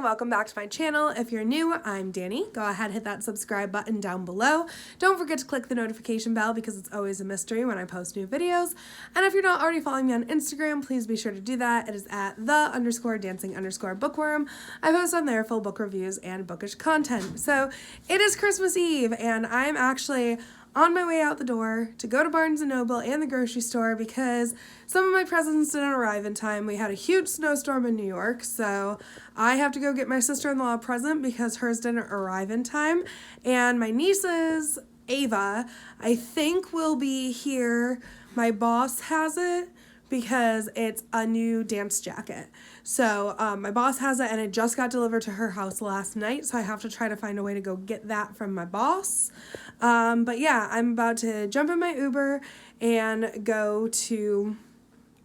welcome back to my channel. If you're new, I'm Danny. Go ahead, hit that subscribe button down below. Don't forget to click the notification bell because it's always a mystery when I post new videos. And if you're not already following me on Instagram, please be sure to do that. It is at _dancing_bookworm. I post on there full book reviews and bookish content. So it is Christmas Eve and I'm actually on my way out the door to go to Barnes & Noble and the grocery store because some of my presents didn't arrive in time. We had a huge snowstorm in New York, so I have to go get my sister-in-law a present because hers didn't arrive in time. And my niece's, Ava, I think will be here. My boss has it because it's a new dance jacket. So my boss has it and it just got delivered to her house last night, so I have to try to find a way to go get that from my boss. But yeah, I'm about to jump in my Uber and go to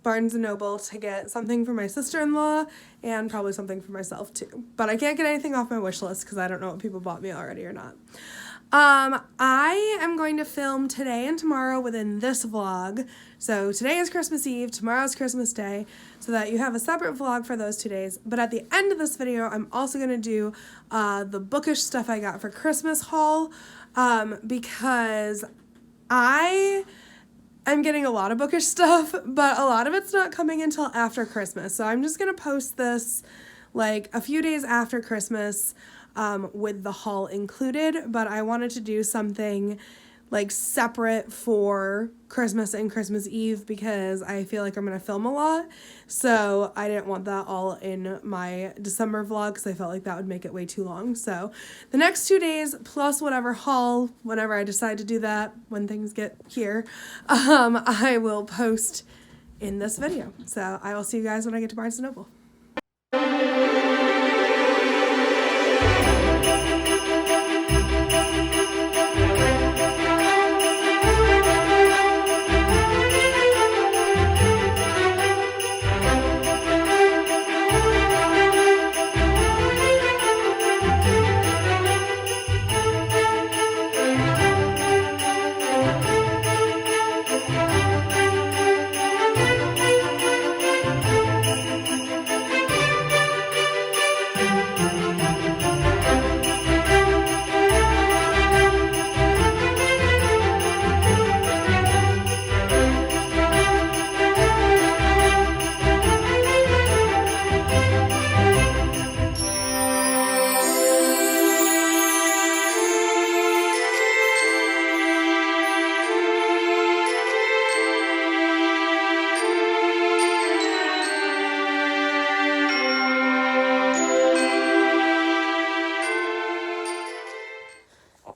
Barnes & Noble to get something for my sister-in-law and probably something for myself too. But I can't get anything off my wish list because I don't know what people bought me already or not. I am going to film today and tomorrow within this vlog. So today is Christmas Eve, tomorrow is Christmas Day, so that you have a separate vlog for those 2 days. But at the end of this video, I'm also going to do the bookish stuff I got for Christmas haul because I'm getting a lot of bookish stuff, but a lot of it's not coming until after Christmas. So I'm just going to post this like a few days after Christmas with the haul included, but I wanted to do something like separate for Christmas and Christmas Eve because I feel like I'm going to film a lot. So I didn't want that all in my December vlog because I felt like that would make it way too long. So the next 2 days plus whatever haul, whenever I decide to do that, when things get here, I will post in this video. So I will see you guys when I get to Barnes & Noble.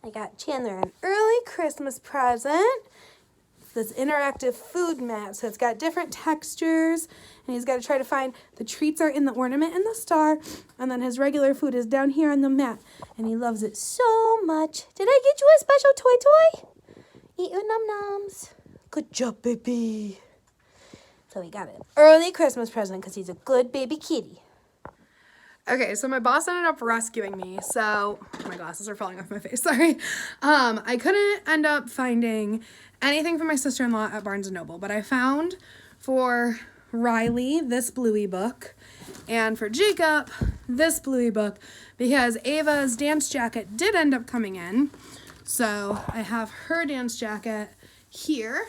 I got Chandler an early Christmas present. It's this interactive food mat, so it's got different textures, and he's got to try to find the treats are in the ornament and the star, and then his regular food is down here on the mat, and he loves it so much. Did I get you a special toy? Eat your num-nums. Good job, baby. So he got an early Christmas present because he's a good baby kitty. Okay, so my boss ended up rescuing me, so my glasses are falling off my face, sorry. I couldn't end up finding anything for my sister-in-law at Barnes & Noble, but I found for Riley this Bluey book, and for Jacob this Bluey book, because Ava's dance jacket did end up coming in. So I have her dance jacket here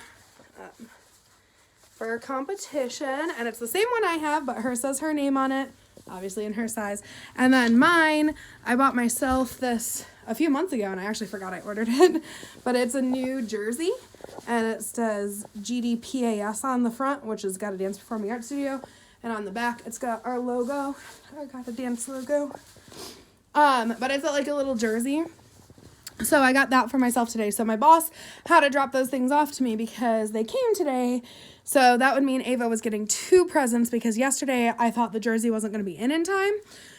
for a competition, and it's the same one I have, but hers says her name on it. Obviously in her size. And then mine, I bought myself this a few months ago and I actually forgot I ordered it, but it's a new jersey and it says GDPAS on the front, which has got a Dance Performing Arts Studio, and on the back it's got our logo. I got the dance logo. But it's like a little jersey. So I got that for myself today. So my boss had to drop those things off to me because they came today. So that would mean Ava was getting 2 presents because yesterday I thought the jersey wasn't going to be in time.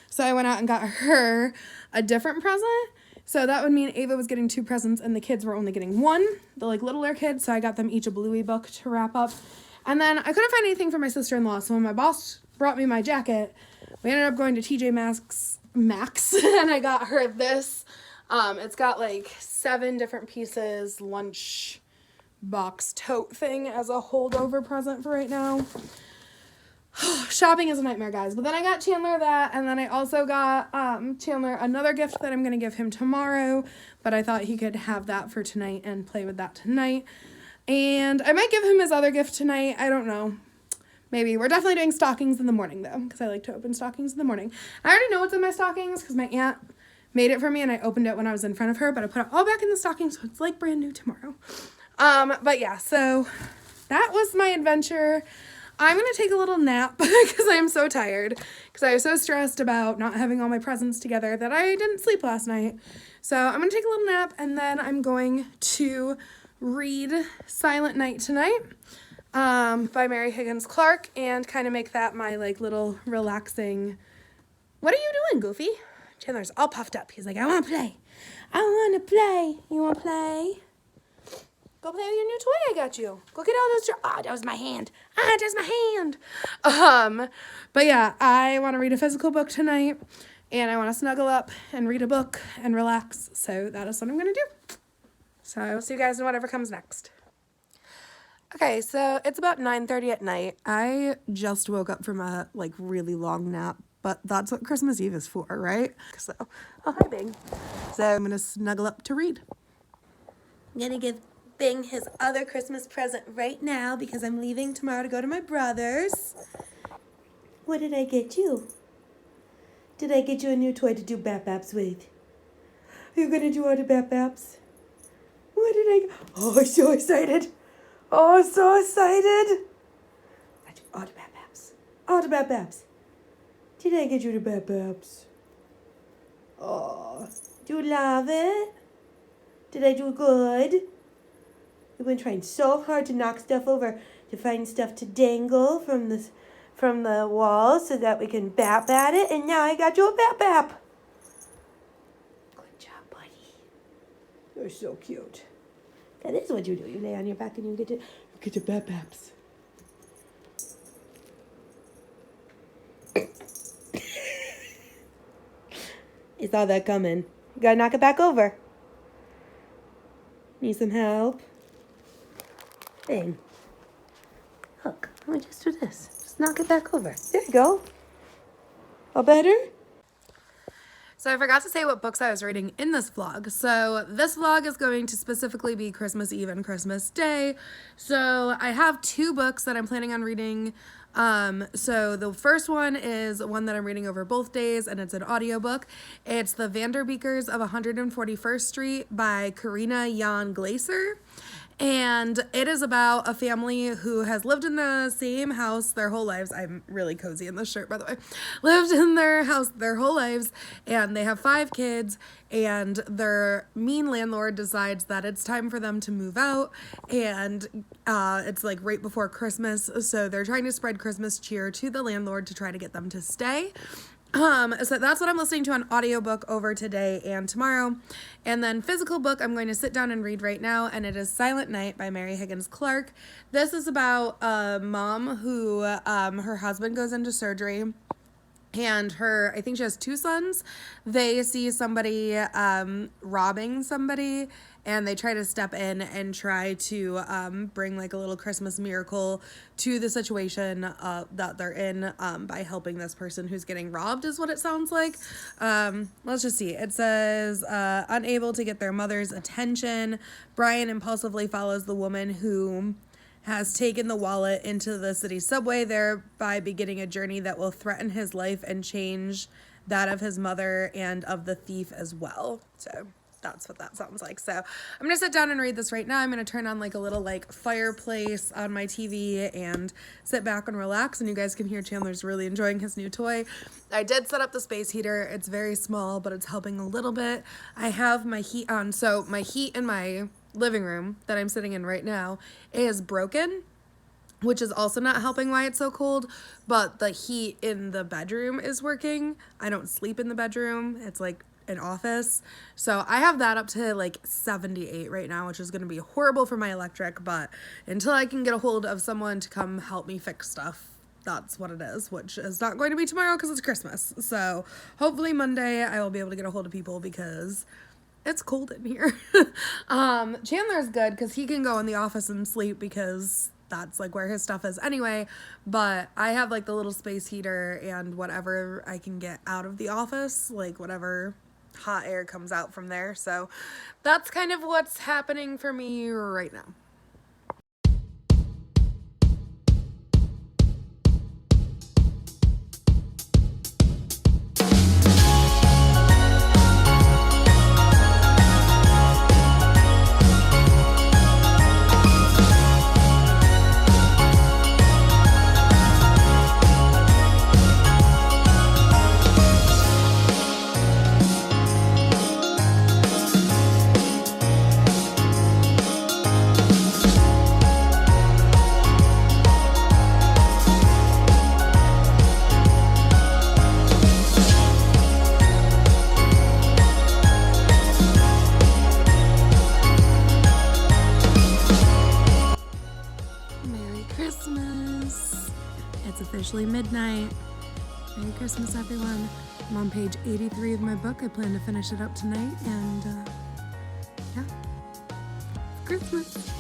So I went out and got her a different present. So that would mean Ava was getting 2 presents and the kids were only getting 1, the like littler kids. So I got them each a Bluey book to wrap up. And then I couldn't find anything for my sister-in-law. So when my boss brought me my jacket, we ended up going to TJ Maxx and I got her this. It's got like 7 different pieces, lunch box tote thing as a holdover present for right now. shopping is a nightmare, guys. But then I got Chandler that, and then I also got Chandler another gift that I'm going to give him tomorrow, but I thought he could have that for tonight and play with that tonight. And I might give him his other gift tonight. I don't know. Maybe. We're definitely doing stockings in the morning, though, because I like to open stockings in the morning. I already know what's in my stockings because my aunt made it for me, and I opened it when I was in front of her, but I put it all back in the stocking, so it's like brand new tomorrow. But yeah, so that was my adventure. I'm going to take a little nap because I'm so tired, because I was so stressed about not having all my presents together that I didn't sleep last night. So I'm going to take a little nap, and then I'm going to read Silent Night tonight by Mary Higgins Clark, and kind of make that my like little relaxing. What are you doing, Goofy? Chandler's all puffed up. He's like, I want to play. I want to play. You want to play? Go play with your new toy I got you. Go get all those. Oh, that was my hand. That was my hand. But yeah, I want to read a physical book tonight, and I want to snuggle up and read a book and relax. So that is what I'm going to do. So I'll see you guys in whatever comes next. Okay, so it's about 9:30 at night. I just woke up from a like really long nap, but that's what Christmas Eve is for, right? So, oh hi Bing. So I'm going to snuggle up to read. I'm going to give Bing his other Christmas present right now because I'm leaving tomorrow to go to my brother's. What did I get you? Did I get you a new toy to do bap-baps with? Are you going to do all the bap-baps? What did I get? Oh, I'm so excited. Oh, so excited. I do all the bap-baps. All the bap-baps. Did I get you the bap-baps? Oh, do you love it? Did I do good? We've been trying so hard to knock stuff over, to find stuff to dangle from the wall so that we can bap at it, and now I got you a bap. Good job, buddy. You're so cute. That is what you do. You lay on your back and you get your bap-baps. You saw that coming. You gotta knock it back over. Need some help? Thing. Look, let me just do this. Just knock it back over. There you go. All better? So I forgot to say what books I was reading in this vlog. So this vlog is going to specifically be Christmas Eve and Christmas Day. So I have 2 books that I'm planning on reading. So the first one is one that I'm reading over both days, and it's an audiobook. It's The Vanderbeekers of 141st Street by Karina Jan Glaser. And it is about a family who has lived in the same house their whole lives. I'm really cozy in this shirt, by the way. Lived in their house their whole lives, and they have 5 kids, and their mean landlord decides that it's time for them to move out, and it's like right before Christmas, so they're trying to spread Christmas cheer to the landlord to try to get them to stay. So that's what I'm listening to on audiobook over today and tomorrow. And then physical book I'm going to sit down and read right now, and it is Silent Night by Mary Higgins Clark. This is about a mom who her husband goes into surgery, and I think she has 2 sons. They see somebody robbing somebody, and they try to step in and try to bring like a little Christmas miracle to the situation that they're in by helping this person who's getting robbed, is what it sounds like. Let's just see. It says, unable to get their mother's attention, Brian impulsively follows the woman who has taken the wallet into the city subway, thereby beginning a journey that will threaten his life and change that of his mother and of the thief as well. So that's what that sounds like. So I'm going to sit down and read this right now. I'm going to turn on like a little like fireplace on my TV and sit back and relax, and you guys can hear Chandler's really enjoying his new toy. I did set up the space heater. It's very small, but it's helping a little bit. I have my heat on. So my heat in my living room that I'm sitting in right now is broken, which is also not helping why it's so cold, but the heat in the bedroom is working. I don't sleep in the bedroom. It's like an office. So I have that up to like 78 right now, which is going to be horrible for my electric, but until I can get a hold of someone to come help me fix stuff, that's what it is, which is not going to be tomorrow because it's Christmas. So hopefully Monday I will be able to get a hold of people because it's cold in here. Chandler's good because he can go in the office and sleep because that's like where his stuff is anyway. But I have like the little space heater and whatever I can get out of the office, like whatever hot air comes out from there. So that's kind of what's happening for me right now. Christmas. It's officially midnight. Merry Christmas, everyone. I'm on page 83 of my book. I plan to finish it up tonight, and yeah, Christmas.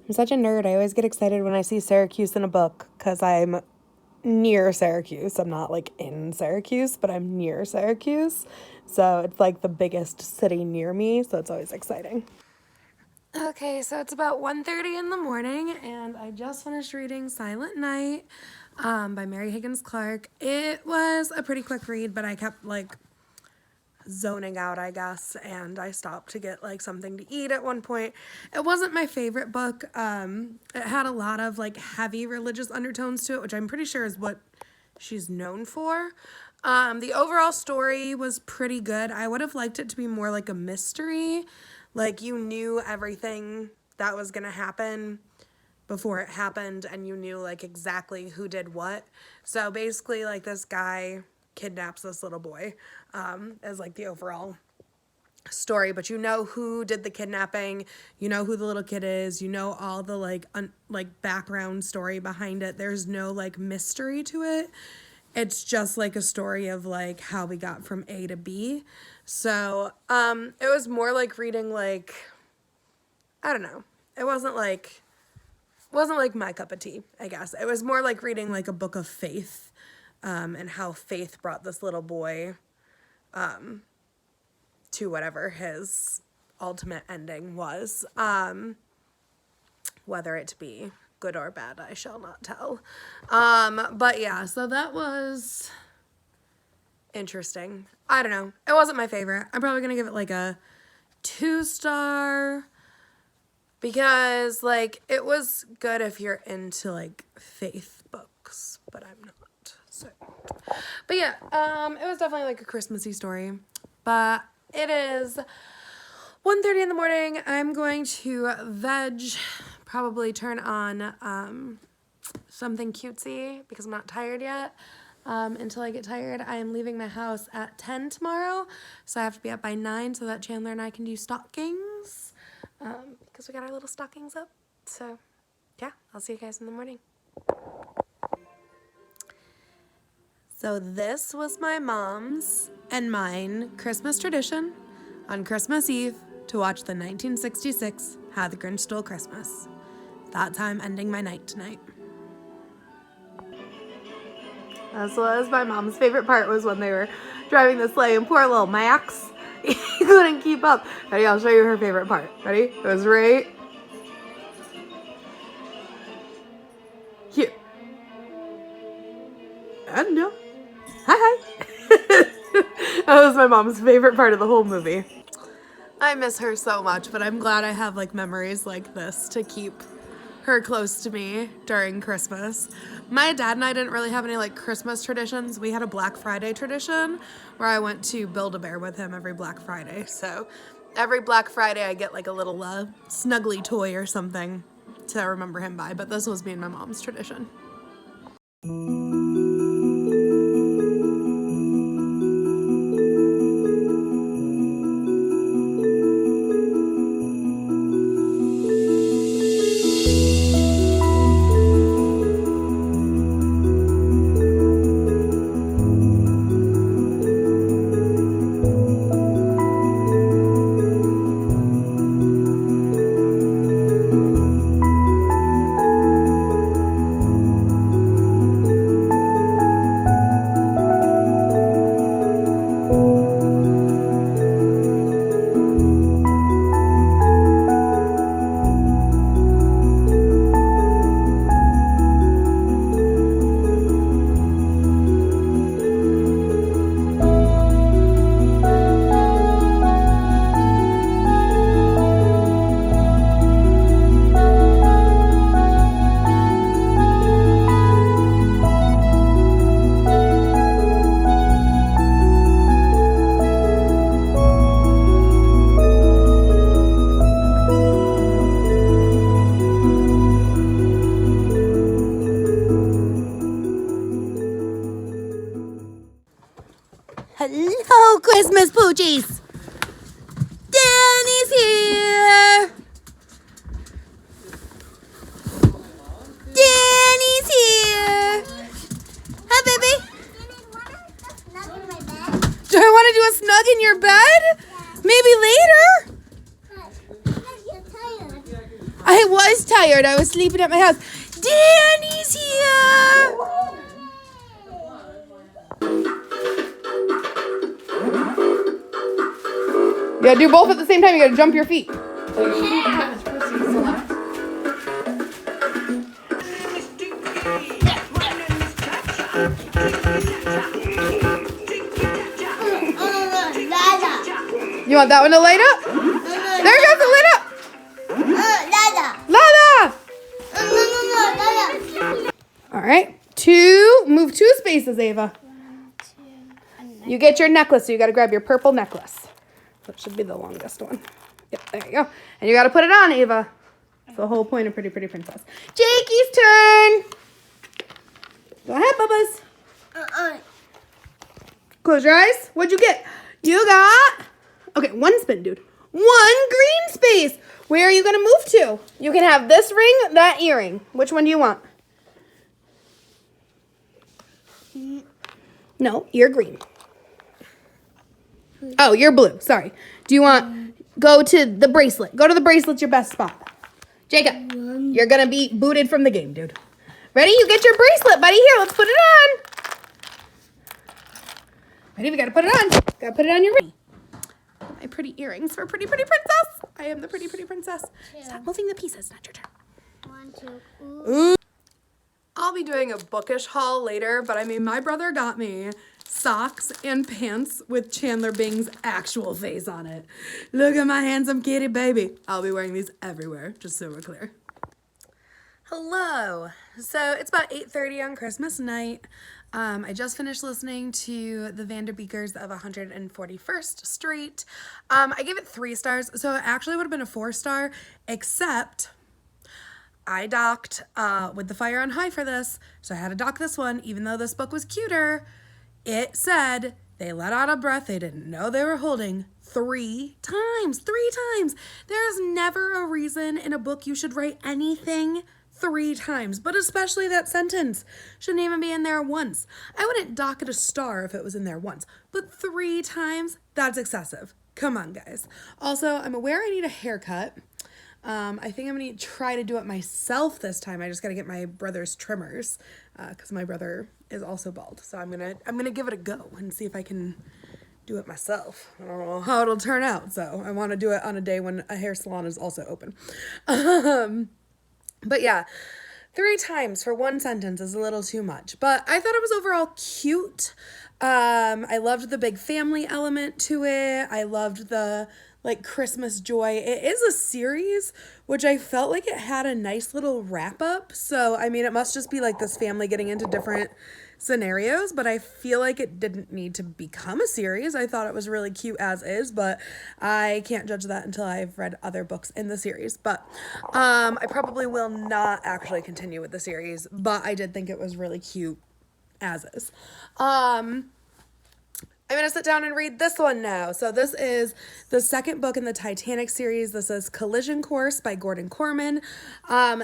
I'm such a nerd. I always get excited when I see Syracuse in a book because I'm near Syracuse. I'm not like in Syracuse, but I'm near Syracuse. So it's like the biggest city near me. So it's always exciting. Okay, so it's about 1:30 in the morning and I just finished reading Silent Night by Mary Higgins Clark. It was a pretty quick read, but I kept like zoning out, I guess, and I stopped to get like something to eat at one point. It wasn't my favorite book. It had a lot of like heavy religious undertones to it, which I'm pretty sure is what she's known for. The overall story was pretty good. I would have liked it to be more like a mystery, like you knew everything that was gonna happen before it happened and you knew like exactly who did what. So basically like this guy kidnaps this little boy as like the overall story, but you know who did the kidnapping, you know who the little kid is, you know all the like background story behind it. There's no like mystery to it. It's just like a story of like how we got from A to B. So it was more like reading like, I don't know, it wasn't like my cup of tea, I guess. It was more like reading like a book of faith. And how faith brought this little boy to whatever his ultimate ending was. Whether it be good or bad, I shall not tell. But yeah, so that was interesting. I don't know. It wasn't my favorite. I'm probably going to give it like a 2-star because like it was good if you're into like faith books, but I'm not. So, but yeah, it was definitely like a Christmassy story, but it is 1:30 in the morning. I'm going to probably turn on something cutesy because I'm not tired yet. Until I get tired, I am leaving my house at 10 tomorrow, so I have to be up by 9 so that Chandler and I can do stockings because we got our little stockings up. So yeah, I'll see you guys in the morning. So this was my mom's and mine Christmas tradition on Christmas Eve to watch the 1966 How the Grinch Stole Christmas. That's how I'm ending my night tonight. This was my mom's favorite part, was when they were driving the sleigh and poor little Max, he couldn't keep up. Ready, I'll show you her favorite part. Ready? It was right here. I don't know. Hi. That was my mom's favorite part of the whole movie. I miss her so much, but I'm glad I have like memories like this to keep her close to me during Christmas. My dad and I didn't really have any like Christmas traditions. We had a Black Friday tradition where I went to Build-A-Bear with him every Black Friday. So every Black Friday I get like a little snuggly toy or something to remember him by, but this was me and my mom's tradition. Hello, Christmas poochies. Danny's here. Danny's here. Hi, baby. Do I want to do a snug in your bed? Maybe later. I was tired. I was sleeping at my house. Danny's here. You gotta do both at the same time. You gotta jump your feet. You want that one to light up? There goes the lit up. Lada. All right. Move 2 spaces, Ava. You get your necklace, so you got to grab your purple necklace. That should be the longest one. Yep, there you go. And you got to put it on, Ava. That's the whole point of Pretty Pretty Princess. Jakey's turn. Go ahead, Bubba's. Close your eyes. What'd you get? You got... Okay, 1 spin, dude. 1 green space. Where are you going to move to? You can have this ring, that earring. Which one do you want? No, you're green. Oh, you're blue. Sorry. Do you want... Go to the bracelet. Go to the bracelet's your best spot. Jacob, you're going to be booted from the game, dude. Ready? You get your bracelet, buddy. Here, let's put it on. Ready? We got to put it on. Got to put it on your ring. My pretty earrings for Pretty Pretty Princess. I am the Pretty Pretty Princess. Stop moving the pieces. Not your turn. 1, 2. Ooh. I'll be doing a bookish haul later, but I mean, my brother got me socks and pants with Chandler Bing's actual face on it. Look at my handsome kitty baby. I'll be wearing these everywhere, just so we're clear. Hello. So it's about 8:30 on Christmas night. I just finished listening to the Vanderbeekers of 141st Street. I gave it 3 stars, so it actually would have been a 4-star, except I docked with the Fire on High for this, so I had to dock this one, even though this book was cuter. It said they let out a breath they didn't know they were holding 3 times. 3 times. There's never a reason in a book you should write anything 3 times, but especially that sentence. Shouldn't even be in there once. I wouldn't dock it a star if it was in there once, but 3 times, that's excessive. Come on, guys. Also, I'm aware I need a haircut. I think I'm going to try to do it myself this time. I just got to get my brother's trimmers because my brother is also bald. So I'm gonna give it a go and see if I can do it myself. I don't know how it'll turn out. So I want to do it on a day when a hair salon is also open. But yeah, 3 times for 1 sentence is a little too much. But I thought it was overall cute. I loved the big family element to it. I loved the Christmas joy. It is a series, which I felt like it had a nice little wrap up. So, I mean, it must just be this family getting into different scenarios, but I feel like it didn't need to become a series. I thought it was really cute as is, but I can't judge that until I've read other books in the series. But I probably will not actually continue with the series, but I did think it was really cute as is. I'm going to sit down and read this one now. So this is the 2nd book in the Titanic series. This is Collision Course by Gordon Corman.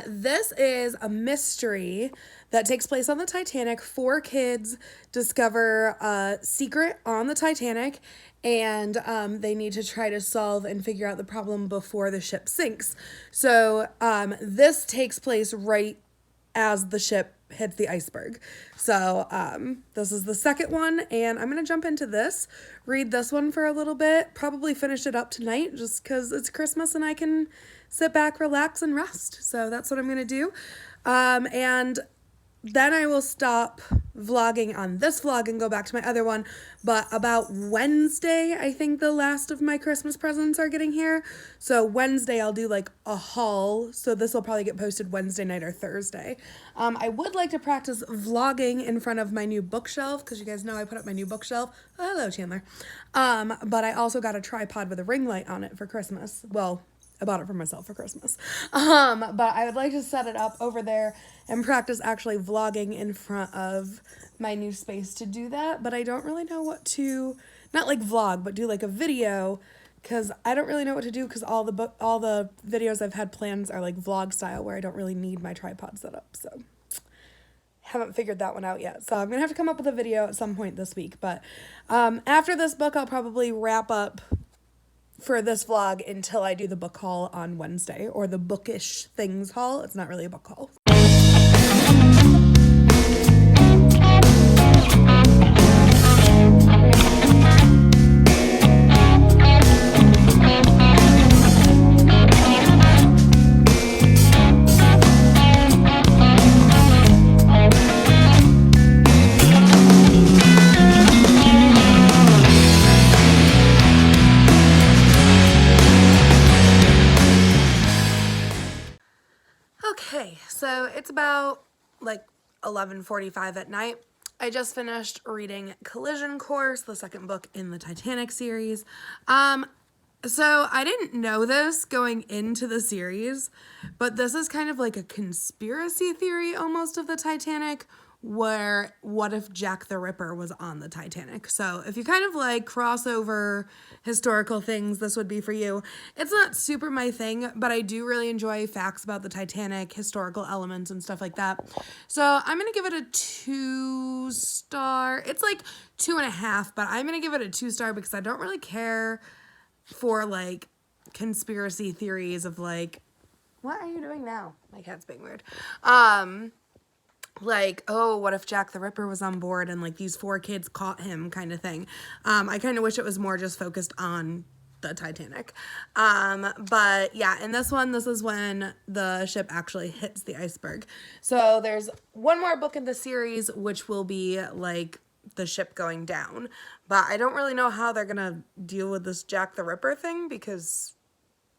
This is a mystery that takes place on the Titanic. 4 kids discover a secret on the Titanic, and they need to try to solve and figure out the problem before the ship sinks. So this takes place right as the ship hits the iceberg. So this is the 2nd one, and I'm going to jump into this, read this one for a little bit, probably finish it up tonight just because it's Christmas and I can sit back, relax, and rest. So that's what I'm going to do. And then I will stop vlogging on this vlog and go back to my other one. But about Wednesday, I think the last of my Christmas presents are getting here. So Wednesday, I'll do a haul. So this will probably get posted Wednesday night or Thursday. I would like to practice vlogging in front of my new bookshelf because you guys know I put up my new bookshelf. Oh, hello, Chandler. But I also got a tripod with a ring light on it for Christmas. Well, I bought it for myself for Christmas. But I would like to set it up over there and practice actually vlogging in front of my new space to do that. But I don't really know what to, not like vlog, but do like a video, because I don't really know what to do, because all the videos I've had plans are like vlog style where I don't really need my tripod set up. So haven't figured that one out yet. So I'm gonna have to come up with a video at some point this week. But after this book, I'll probably wrap up for this vlog until I do the book haul on Wednesday, or the Bookish things haul. It's not really a book haul. Okay, so it's about like 11:45 at night. I just finished reading Collision Course, the second book in the Titanic series. So I didn't know this going into the series, but this is kind of like a conspiracy theory almost of the Titanic, where what if Jack the Ripper was on the Titanic? So if you kind of like crossover historical things, this would be for you. It's not super my thing, but I do really enjoy facts about the Titanic, historical elements and stuff like that. So I'm going to give it a 2-star. It's like 2.5, but I'm going to give it a 2-star because I don't really care for like conspiracy theories of like, what are you doing now? My cat's being weird. Like, oh, what if Jack the Ripper was on board and like these 4 kids caught him kind of thing. I kind of wish it was more just focused on the Titanic. But yeah, in this one, this is when the ship actually hits the iceberg. So there's one more book in the series, which will be like the ship going down. But I don't really know how they're going to deal with this Jack the Ripper thing because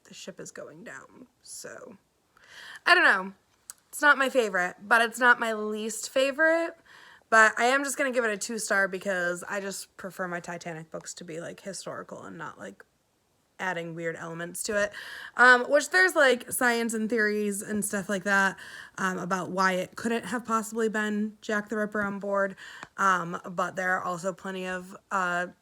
the ship is going down. So I don't know. It's not my favorite, but it's not my least favorite. But I am just going to give it a 2-star because I just prefer my Titanic books to be like historical and not like adding weird elements to it. Which there's like science and theories and stuff like that about why it couldn't have possibly been Jack the Ripper on board. But there are also plenty of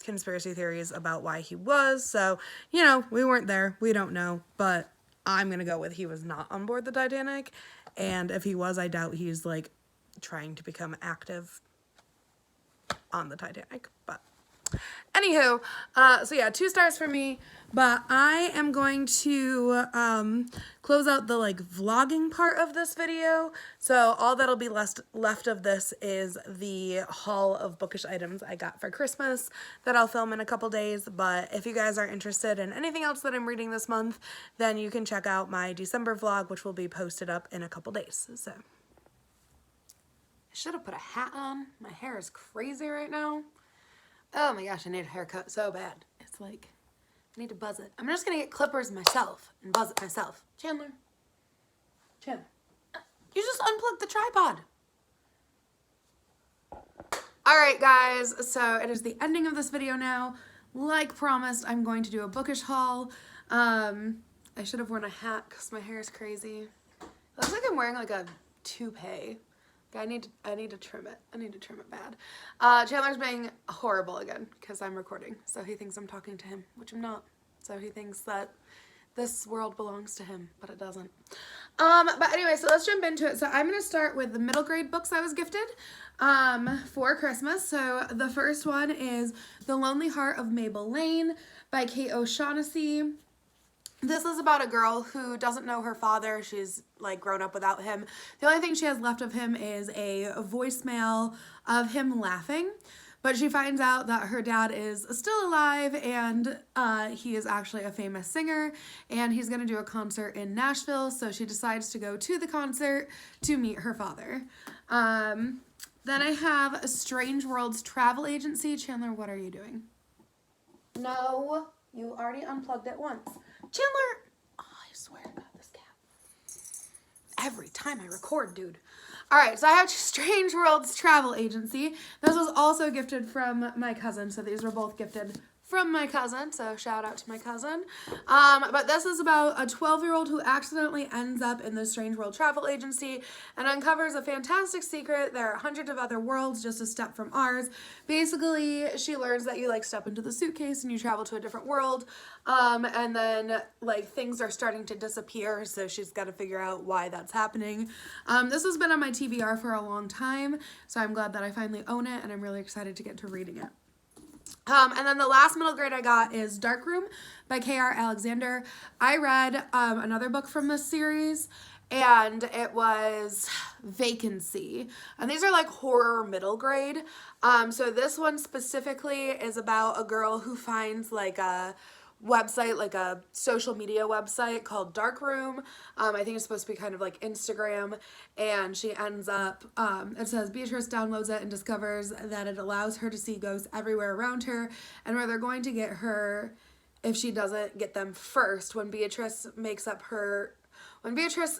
conspiracy theories about why he was. So, you know, we weren't there. We don't know. But I'm going to go with he was not on board the Titanic. And if he was, I doubt he's like trying to become active on the Titanic. But anywho, so yeah, 2 stars for me. But I am going to close out the like vlogging part of this video. So all that'll be left of this is the haul of bookish items I got for Christmas that I'll film in a couple days. But if you guys are interested in anything else that I'm reading this month, then you can check out my December vlog, which will be posted up in a couple days. So I should have put a hat on. My hair is crazy right now. Oh my gosh, I need a haircut so bad. It's like, I need to buzz it. I'm just gonna get clippers myself and buzz it myself. Chandler, you just unplugged the tripod. All right, guys, so it is the ending of this video now. Like promised, I'm going to do a bookish haul. I should have worn a hat because my hair is crazy. It looks like I'm wearing like a toupee. I need to trim it. I need to trim it bad. Chandler's being horrible again because I'm recording. So he thinks I'm talking to him, which I'm not. So he thinks that this world belongs to him, but it doesn't. But anyway, so let's jump into it. So I'm going to start with the middle grade books I was gifted for Christmas. So the first one is The Lonely Heart of Mabel Lane by Kate O'Shaughnessy. This is about a girl who doesn't know her father. She's like grown up without him. The only thing she has left of him is a voicemail of him laughing. But she finds out that her dad is still alive and he is actually a famous singer and he's going to do a concert in Nashville. So she decides to go to the concert to meet her father. Then I have a Strange Worlds Travel Agency. Chandler, what are you doing? No, you already unplugged it once. Chandler, oh, I swear to God, this cat. Every time I record, dude. All right, so I have Strange Worlds Travel Agency. This was also gifted from my cousin, so these were both gifted from my cousin, so shout out to my cousin. But this is about a 12-year-old who accidentally ends up in the Strange World Travel Agency and uncovers a fantastic secret. There are hundreds of other worlds just a step from ours. Basically, she learns that you like step into the suitcase and you travel to a different world, and then like things are starting to disappear, so she's got to figure out why that's happening. This has been on my TBR for a long time, so I'm glad that I finally own it, and I'm really excited to get to reading it. And then the last middle grade I got is Dark Room by K.R. Alexander. I read another book from this series, and it was Vacancy. And these are like horror middle grade. So this one specifically is about a girl who finds like a website, like a social media website called Dark Room. I think it's supposed to be kind of like Instagram, and she ends up, it says Beatrice downloads it and discovers that it allows her to see ghosts everywhere around her, and where they're going to get her if she doesn't get them first. When Beatrice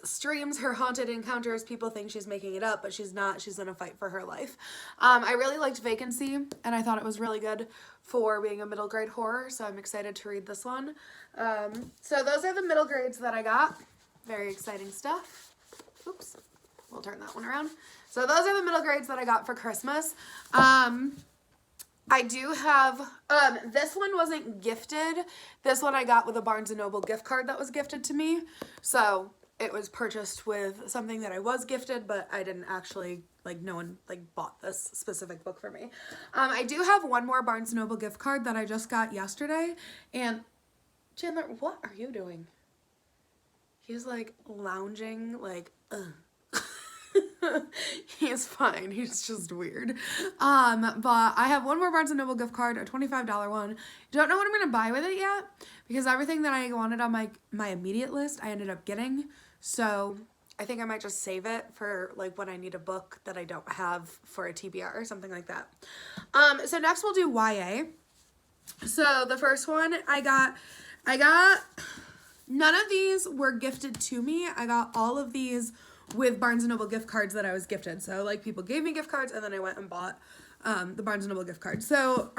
streams her haunted encounters, people think she's making it up, but she's not. She's in a fight for her life. I really liked Vacancy, and I thought it was really good for being a middle grade horror, so I'm excited to read this one. So those are the middle grades that I got. Very exciting stuff. Oops, we'll turn that one around. So those are the middle grades that I got for Christmas. I do have, this one wasn't gifted. This one I got with a Barnes & Noble gift card that was gifted to me. So it was purchased with something that I was gifted, but I didn't actually, like, no one, like, bought this specific book for me. I do have one more Barnes & Noble gift card that I just got yesterday. And Chandler, what are you doing? He's, like, lounging, like, ugh. He's fine. He's just weird. But I have one more Barnes & Noble gift card, a $25 one. Don't know what I'm going to buy with it yet, because everything that I wanted on my immediate list, I ended up getting. So I think I might just save it for like when I need a book that I don't have for a TBR or something like that. So next we'll do YA. So the first one I got, none of these were gifted to me. I got all of these with Barnes & Noble gift cards that I was gifted. So like people gave me gift cards, and then I went and bought the Barnes & Noble gift card. So,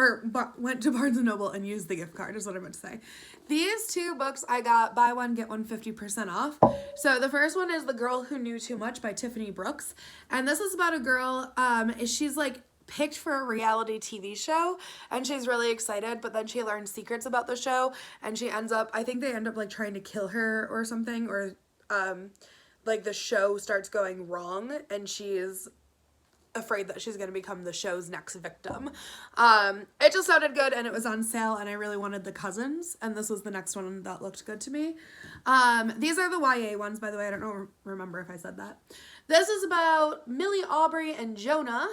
went to Barnes & Noble and used the gift card is what I meant to say. These two books I got buy one, get one 50% off. So the first one is The Girl Who Knew Too Much by Tiffany Brooks. And this is about a girl, she's like picked for a reality TV show, and she's really excited, but then she learns secrets about the show, and she ends up, I think they end up like trying to kill her or something, or like the show starts going wrong, and she's afraid that she's going to become the show's next victim. It just sounded good, and it was on sale, and I really wanted The Cousins, and this was the next one that looked good to me. These are the YA ones, by the way. I don't remember if I said that. This is about Millie, Aubrey, and Jonah.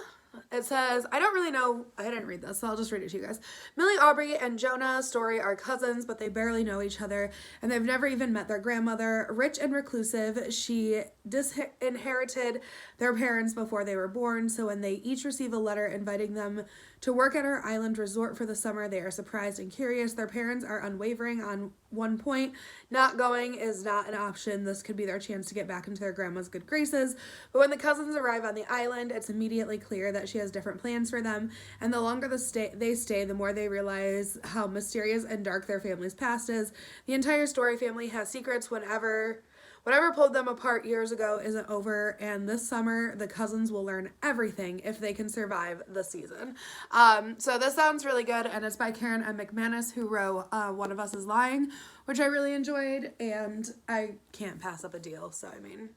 It says, I don't really know, I didn't read this, so I'll just read it to you guys. Millie, Aubrey, and Jonah's story are cousins, but they barely know each other, and they've never even met their grandmother. Rich and reclusive, she disinherited their parents before they were born, so when they each receive a letter inviting them to work at her island resort for the summer, they are surprised and curious. Their parents are unwavering on one point. Not going is not an option. This could be their chance to get back into their grandma's good graces. But when the cousins arrive on the island, it's immediately clear that she has different plans for them. And the longer they stay, the more they realize how mysterious and dark their family's past is. The entire Story family has secrets. Whatever pulled them apart years ago isn't over, and this summer the cousins will learn everything if they can survive the season. So this sounds really good, and it's by Karen M. McManus, who wrote One of Us is Lying, which I really enjoyed, and I can't pass up a deal, so I mean.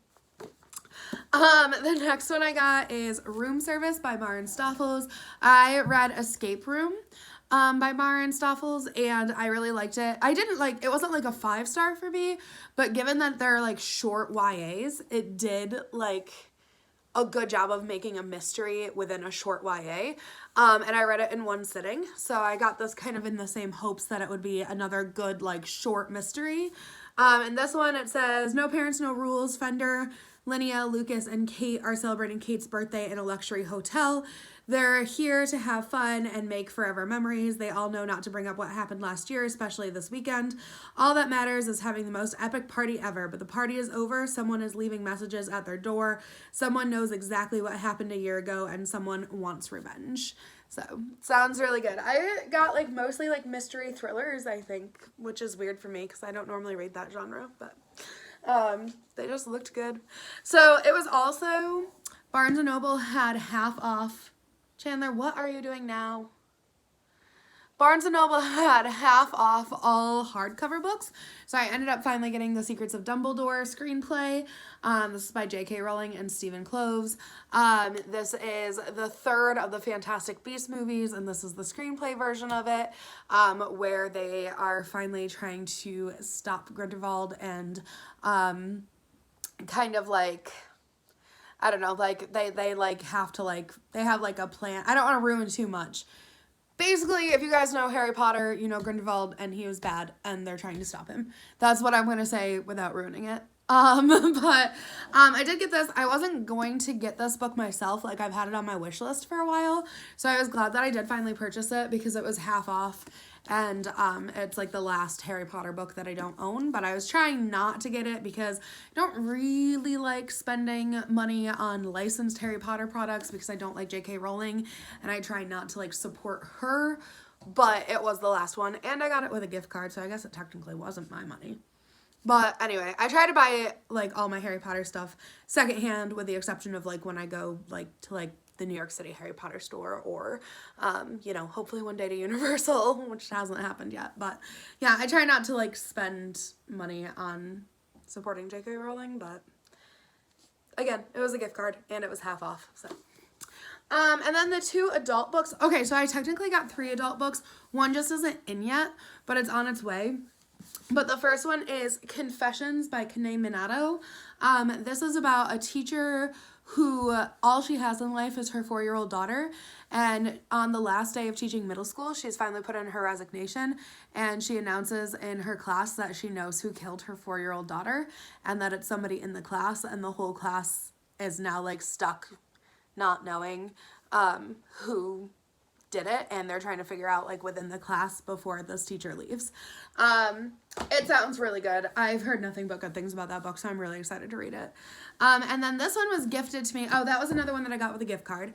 The next one I got is Room Service by Maren Stoffels. I read Escape Room by Maren Stoffels, and I really liked it. It wasn't like a 5-star for me, but given that they're like short YAs, it did like a good job of making a mystery within a short YA. And I read it in one sitting, so I got this kind of in the same hopes that it would be another good like short mystery. And this one, it says, No Parents, No Rules. Fender, Linnea, Lucas, and Kate are celebrating Kate's birthday in a luxury hotel. They're here to have fun and make forever memories. They all know not to bring up what happened last year, especially this weekend. All that matters is having the most epic party ever. But the party is over. Someone is leaving messages at their door. Someone knows exactly what happened a year ago, and someone wants revenge. So, sounds really good. I got like mostly like mystery thrillers, I think, which is weird for me because I don't normally read that genre, but they just looked good. So, it was also Barnes & Noble had half off. Chandler, what are you doing now? Barnes & Noble had half off all hardcover books. So I ended up finally getting The Secrets of Dumbledore screenplay. This is by J.K. Rowling and Stephen Kloves. This is the third of the Fantastic Beasts movies, and this is the screenplay version of it, where they are finally trying to stop Grindelwald and kind of like, I don't know, like they like have to like, they have like a plan. I don't want to ruin too much. Basically, if you guys know Harry Potter, you know Grindelwald, and he was bad, and they're trying to stop him. That's what I'm going to say without ruining it. But I did get this. I wasn't going to get this book myself. Like, I've had it on my wish list for a while. So I was glad that I did finally purchase it because it was half off. And it's like the last Harry Potter book that I don't own. But I was trying not to get it because I don't really like spending money on licensed Harry Potter products because I don't like J.K. Rowling. And I try not to like support her. But it was the last one. And I got it with a gift card. So I guess it technically wasn't my money. But anyway, I try to buy like all my Harry Potter stuff secondhand with the exception of like when I go like to like the New York City Harry Potter store or, you know, hopefully one day to Universal, which hasn't happened yet. But yeah, I try not to like spend money on supporting J.K. Rowling, but again, it was a gift card and it was half off, so. And then the 2 adult books. Okay, so I technically got 3 adult books. One just isn't in yet, but it's on its way. But the first one is Confessions by Kanae Minato. This is about a teacher who all she has in life is her 4-year-old daughter. And on the last day of teaching middle school, she's finally put in her resignation. And she announces in her class that she knows who killed her 4-year-old daughter. And that it's somebody in the class. And the whole class is now like stuck not knowing who did it, and they're trying to figure out like within the class before this teacher leaves. It sounds really good. I've heard nothing but good things about that book, so I'm really excited to read it. And then this one was gifted to me. Oh, that was another one that I got with a gift card.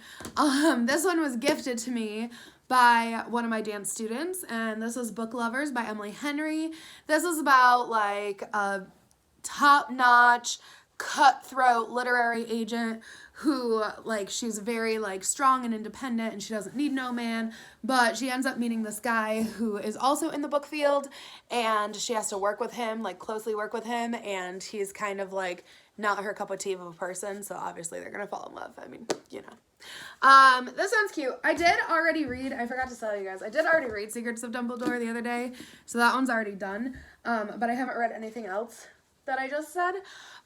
This one was gifted to me by one of my dance students, and this is Book Lovers by Emily Henry. This is about like a top-notch cutthroat literary agent who like she's very like strong and independent and she doesn't need no man, but she ends up meeting this guy who is also in the book field and she has to work with him, like closely work with him, and he's kind of like not her cup of tea of a person, so obviously they're gonna fall in love. I mean, you know. This sounds cute. I did already read, I forgot to tell you guys, I did already read Secrets of Dumbledore the other day, so that one's already done, but I haven't read anything else that I just said.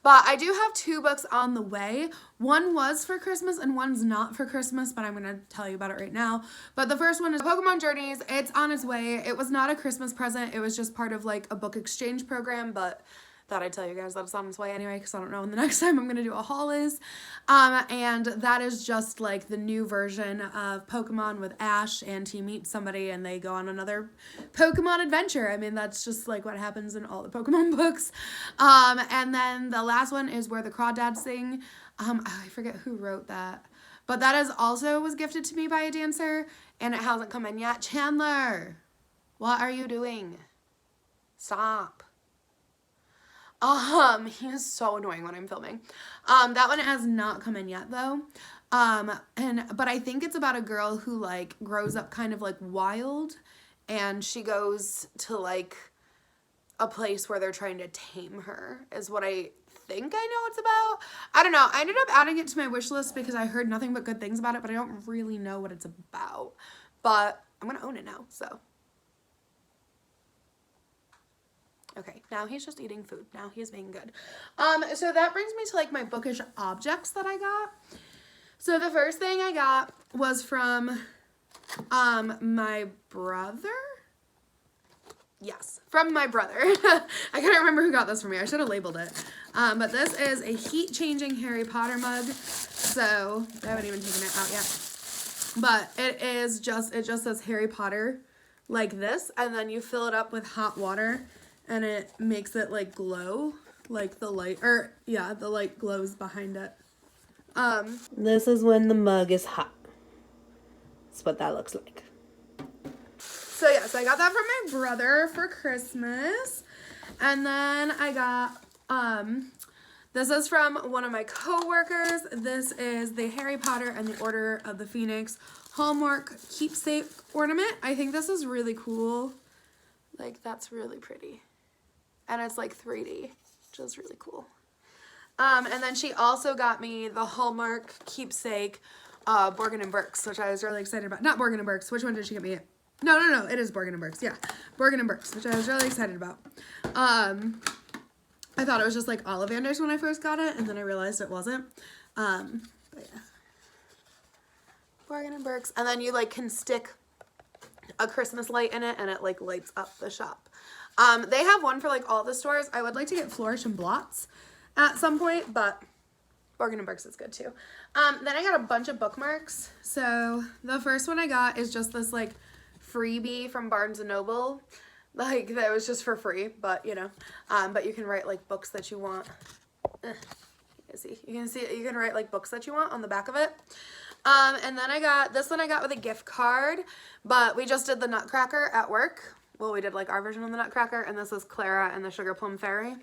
But I do have 2 books on the way. One was for Christmas and one's not for Christmas, but I'm going to tell you about it right now. But the first one is Pokemon Journeys. It's on its way. It was not a Christmas present. It was just part of like a book exchange program, but thought I'd tell you guys that it's on its way anyway because I don't know when the next time I'm going to do a haul is. And that is just like the new version of Pokemon with Ash, and he meets somebody and they go on another Pokemon adventure. I mean, that's just like what happens in all the Pokemon books. And then the last one is Where the Crawdads Sing. I forget who wrote that, but that is also was gifted to me by a dancer and it hasn't come in yet. Chandler, what are you doing? Stop. He is so annoying when I'm filming. That one has not come in yet though. But I think it's about a girl who like grows up kind of like wild and she goes to like a place where they're trying to tame her is what I think I know it's about. I don't know. I ended up adding it to my wish list because I heard nothing but good things about it, but I don't really know what it's about. But I'm gonna own it now, so. Okay, now he's just eating food. Now he's being good. So that brings me to like my bookish objects that I got. So the first thing I got was from my brother. Yes, from my brother. I couldn't remember who got this for me. I should have labeled it. But this is a heat-changing Harry Potter mug. So I haven't even taken it out yet. But it just says Harry Potter like this, and then you fill it up with hot water. And it makes it like glow, like the light, or yeah, the light glows behind it. This is when the mug is hot. That's what that looks like. So yeah, so I got that from my brother for Christmas. And then I got, this is from one of my coworkers. This is the Harry Potter and the Order of the Phoenix Hallmark keepsake ornament. I think this is really cool. Like, that's really pretty. And it's like 3D, which is really cool. And then she also got me the Hallmark keepsake Borgin & Burkes, which I was really excited about. Not Borgin & Burkes. Which one did she get me? No. It is Borgin & Burkes. Yeah, Borgin & Burkes, which I was really excited about. I thought it was just like Ollivanders when I first got it, and then I realized it wasn't. But yeah. Borgin & Burkes. And then you like can stick a Christmas light in it, and it like lights up the shop. They have one for like all the stores. I would like to get Flourish and Blots at some point, but Borgin & Burkes is good too. Then I got a bunch of bookmarks. So the first one I got is just this like freebie from Barnes & Noble. Like, that was just for free, but you know, but you can write like books that you want. You can write like books that you want on the back of it. And then I got, this one I got with a gift card, but we just did the Nutcracker at work. Well, we did like our version of the Nutcracker, and this is Clara and the Sugar Plum Fairy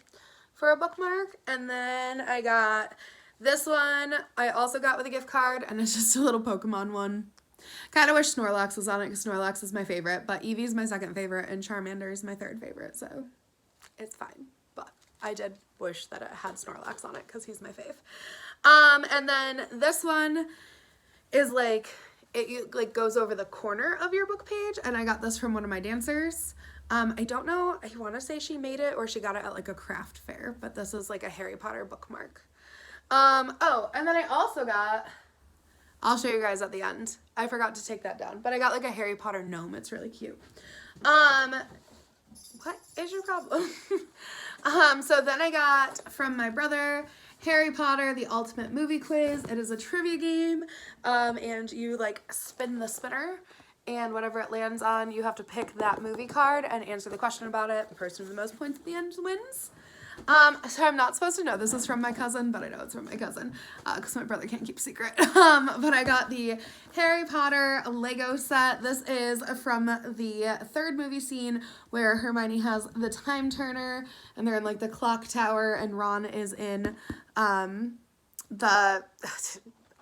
for a bookmark. And then I got this one, I also got with a gift card, and it's just a little Pokemon one. Kind of wish Snorlax was on it because Snorlax is my favorite, but Eevee's my second favorite and Charmander is my third favorite, so it's fine. But I did wish that it had Snorlax on it because he's my fave. And then this one is like, like goes over the corner of your book page, and I got this from one of my dancers. I don't know, I want to say she made it or she got it at like a craft fair, but this is like a Harry Potter bookmark. Oh, and then I also got, I'll show you guys at the end. I forgot to take that down, but I got like a Harry Potter gnome. It's really cute. What is your problem? So then I got from my brother, Harry Potter, the Ultimate Movie Quiz. It is a trivia game, and you like spin the spinner, and whatever it lands on, you have to pick that movie card and answer the question about it. The person with the most points at the end wins. So I'm not supposed to know this is from my cousin, but I know it's from my cousin, because my brother can't keep a secret. But I got the Harry Potter Lego set. This is from the third movie scene where Hermione has the time turner, and they're in like the clock tower, and Ron is in, I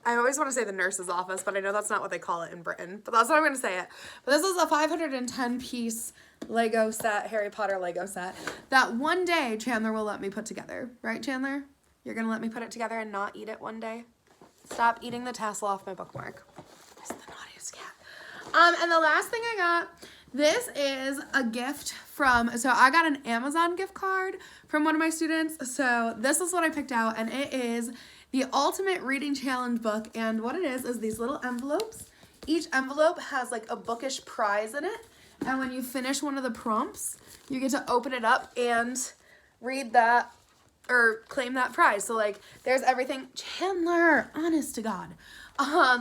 always want to say the nurse's office, but I know that's not what they call it in Britain, but that's what I'm going to say it. But this is a 510 piece Lego set, Harry Potter Lego set, that one day Chandler will let me put together. Right, Chandler? You're going to let me put it together and not eat it one day? Stop eating the tassel off my bookmark. This is the naughtiest cat. And the last thing I got, this is a gift from, so I got an Amazon gift card from one of my students. So this is what I picked out, and it is the Ultimate Reading Challenge book. And what it is these little envelopes. Each envelope has like a bookish prize in it. And when you finish one of the prompts, you get to open it up and read that or claim that prize. So like there's everything, Chandler, honest to God.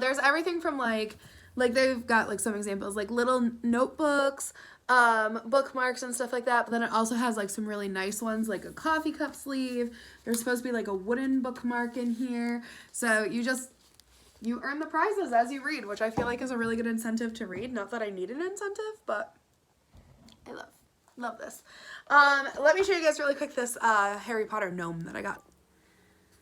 There's everything from like they've got like some examples, like little notebooks, bookmarks and stuff like that. But then it also has like some really nice ones, like a coffee cup sleeve. There's supposed to be like a wooden bookmark in here. So you earn the prizes as you read, which I feel like is a really good incentive to read. Not that I need an incentive, but I love this. Let me show you guys really quick this Harry Potter gnome that I got.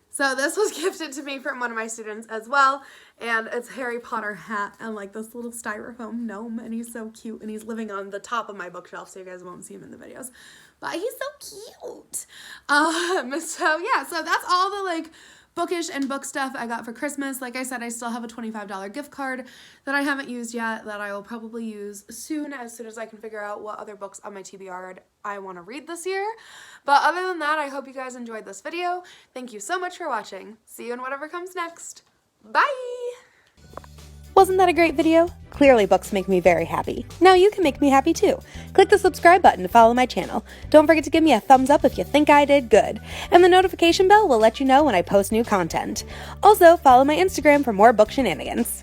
So this was gifted to me from one of my students as well, and it's Harry Potter hat and like this little styrofoam gnome, and he's so cute, and he's living on the top of my bookshelf, so you guys won't see him in the videos, but he's so cute. So yeah, so that's all the like Bookish and book stuff I got for Christmas. Like I said, I still have a $25 gift card that I haven't used yet that I will probably use soon as I can figure out what other books on my TBR I want to read this year. But other than that, I hope you guys enjoyed this video. Thank you so much for watching. See you in whatever comes next. Bye! Wasn't that a great video? Clearly books make me very happy. Now you can make me happy too. Click the subscribe button to follow my channel. Don't forget to give me a thumbs up if you think I did good. And the notification bell will let you know when I post new content. Also, follow my Instagram for more book shenanigans.